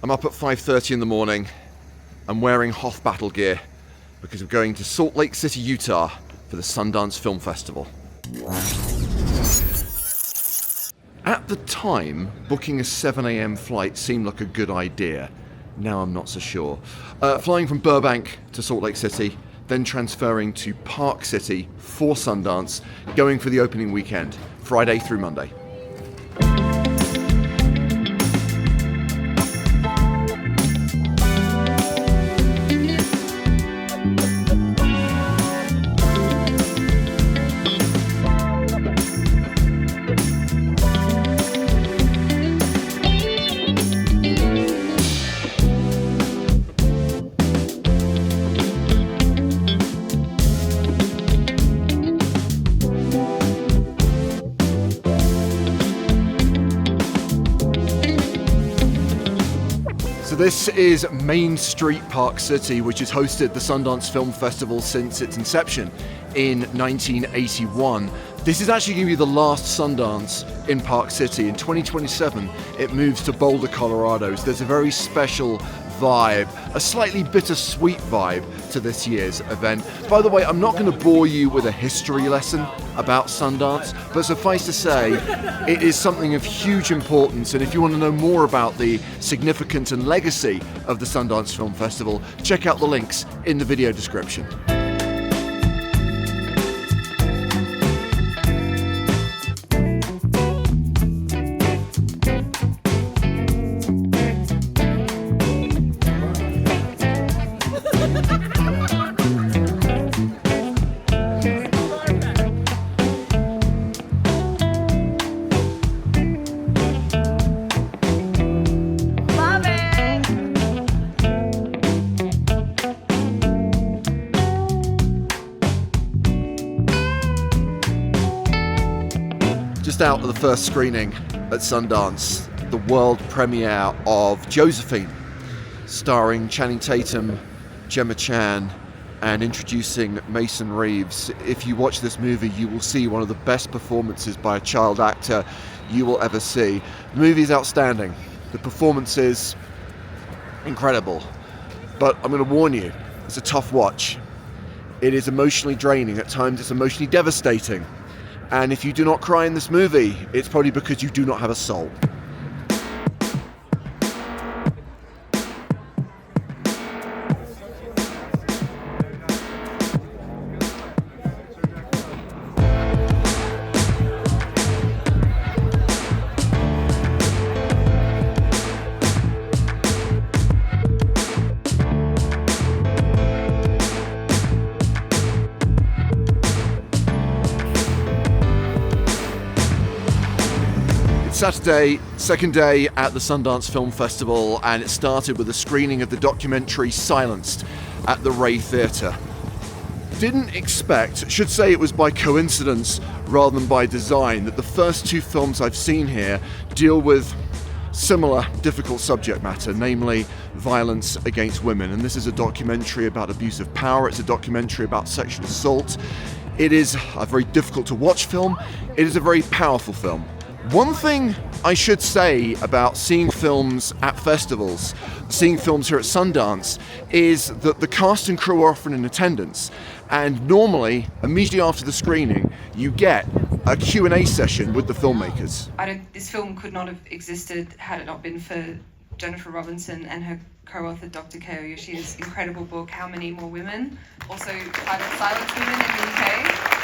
I'm up at 5:30 in the morning. I'm wearing Hoth battle gear because I'm going to Salt Lake City, Utah for the Sundance Film Festival. At the time, booking a 7 a.m. flight seemed like a good idea. Now I'm not so sure. Flying from Burbank to Salt Lake City, then transferring to Park City for Sundance, going for the opening weekend, Friday through Monday. So this is Main Street Park City, which has hosted the Sundance Film Festival since its inception in 1981. This is actually going to be the last Sundance in Park City. In 2027, it moves to Boulder, Colorado. So there's a very special vibe, a slightly bittersweet vibe to this year's event. By the way, I'm not going to bore you with a history lesson about Sundance, but suffice to say, it is something of huge importance. And if you want to know more about the significance and legacy of the Sundance Film Festival, check out the links in the video description. Just out of the first screening at Sundance, the world premiere of Josephine, starring Channing Tatum, Gemma Chan, and introducing Mason Reeves. If you watch this movie, you will see one of the best performances by a child actor you will ever see. The movie is outstanding. The performance is incredible. But I'm going to warn you, it's a tough watch. It is emotionally draining. At times it's emotionally devastating. And if you do not cry in this movie, it's probably because you do not have a soul. Saturday, second day at the Sundance Film Festival, and it started with a screening of the documentary Silenced at the Ray Theatre. Didn't expect, should say it was by coincidence rather than by design, that the first two films I've seen here deal with similar difficult subject matter, namely violence against women. And this is a documentary about abuse of power, it's a documentary about sexual assault. It is a very difficult to watch film, it is a very powerful film. One thing I should say about seeing films at festivals, seeing films here at Sundance, is that the cast and crew are often in attendance, and normally, immediately after the screening, you get a Q&A session with the filmmakers. This film could not have existed had it not been for Jennifer Robinson and her co-author Dr. Kei Oyoshi's incredible book, How Many More Women, also titled Silence Women in the UK.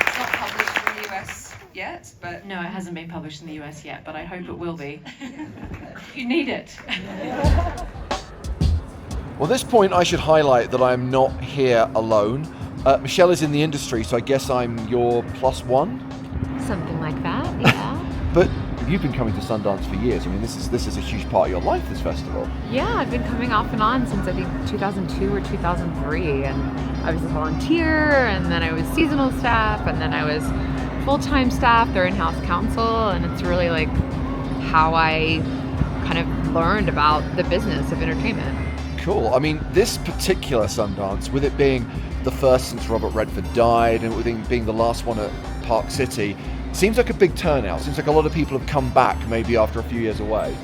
It's not published in the US yet, but... No, it hasn't been published in the US yet, but I hope it will be. You need it. Well, at this point I should highlight that I'm not here alone. Michelle is in the industry, so I guess I'm your plus one? Something like that, yeah. But you've been coming to Sundance for years. I mean, this is a huge part of your life, this festival. Yeah, I've been coming off and on since I think 2002 or 2003, and I was a volunteer, and then I was seasonal staff, and then I was full-time staff, their in-house counsel, and it's really like how I kind of learned about the business of entertainment. Cool. I mean, this particular Sundance, with it being the first since Robert Redford died, and with it being the last one at Park City, seems like a big turnout. Seems like a lot of people have come back maybe after a few years away.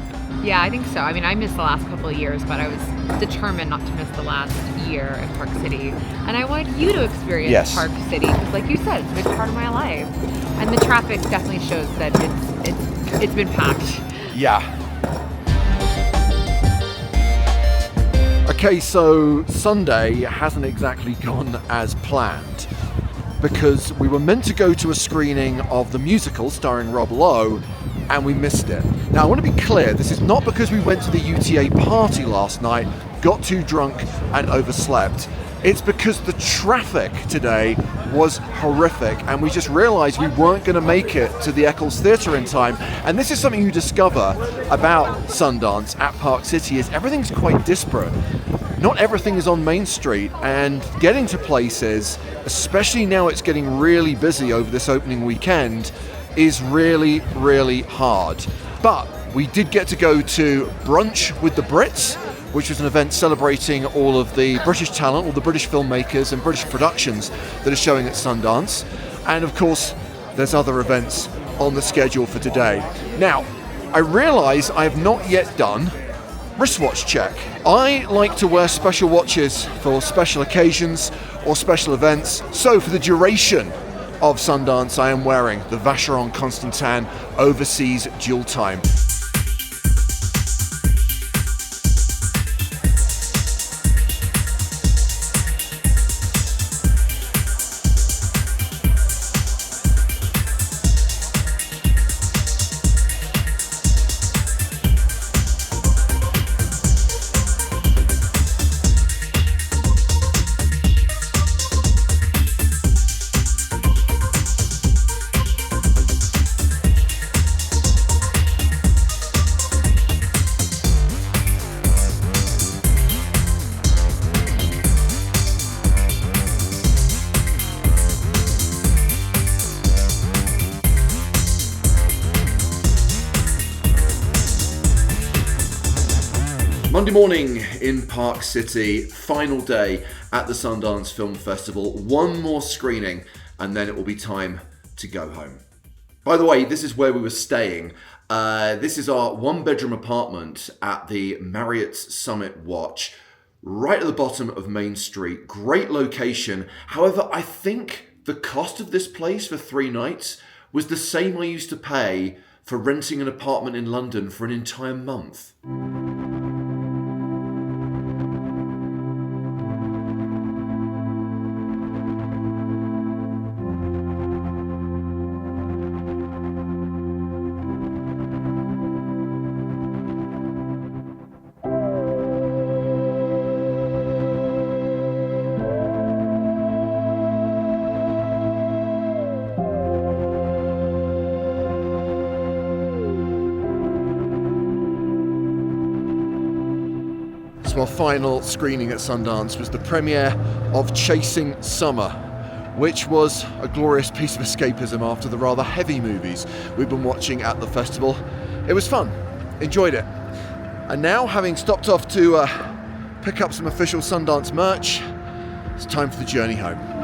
Yeah, I think so. I mean, I missed the last couple of years, but I was determined not to miss the last year in Park City. And I wanted you to experience Yes. Park City because, like you said, it's a big part of my life. And the traffic definitely shows that it's been packed. Yeah. Okay, so Sunday hasn't exactly gone as planned because we were meant to go to a screening of the musical starring Rob Lowe and we missed it. Now I want to be clear, this is not because we went to the UTA party last night, got too drunk and overslept. It's because the traffic today was horrific and we just realised we weren't going to make it to the Eccles Theatre in time. And this is something you discover about Sundance at Park City, is everything's quite disparate. Not everything is on Main Street, and getting to places, especially now it's getting really busy over this opening weekend, is really, really hard. But we did get to go to Brunch with the Brits, which was an event celebrating all of the British talent, all the British filmmakers and British productions that are showing at Sundance. And of course, there's other events on the schedule for today. Now, I realise I have not yet done wristwatch check. I like to wear special watches for special occasions or special events. So for the duration of Sundance, I am wearing the Vacheron Constantin Overseas Dual Time. Monday morning in Park City, final day at the Sundance Film Festival. One more screening and then it will be time to go home. By the way, this is where we were staying. This is our one-bedroom apartment at the Marriott's Summit Watch, right at the bottom of Main Street. Great location. However, I think the cost of this place for 3 nights was the same I used to pay for renting an apartment in London for an entire month. So our final screening at Sundance was the premiere of Chasing Summer, which was a glorious piece of escapism after the rather heavy movies we've been watching at the festival. It was fun, enjoyed it. And now, having stopped off to pick up some official Sundance merch, it's time for the journey home.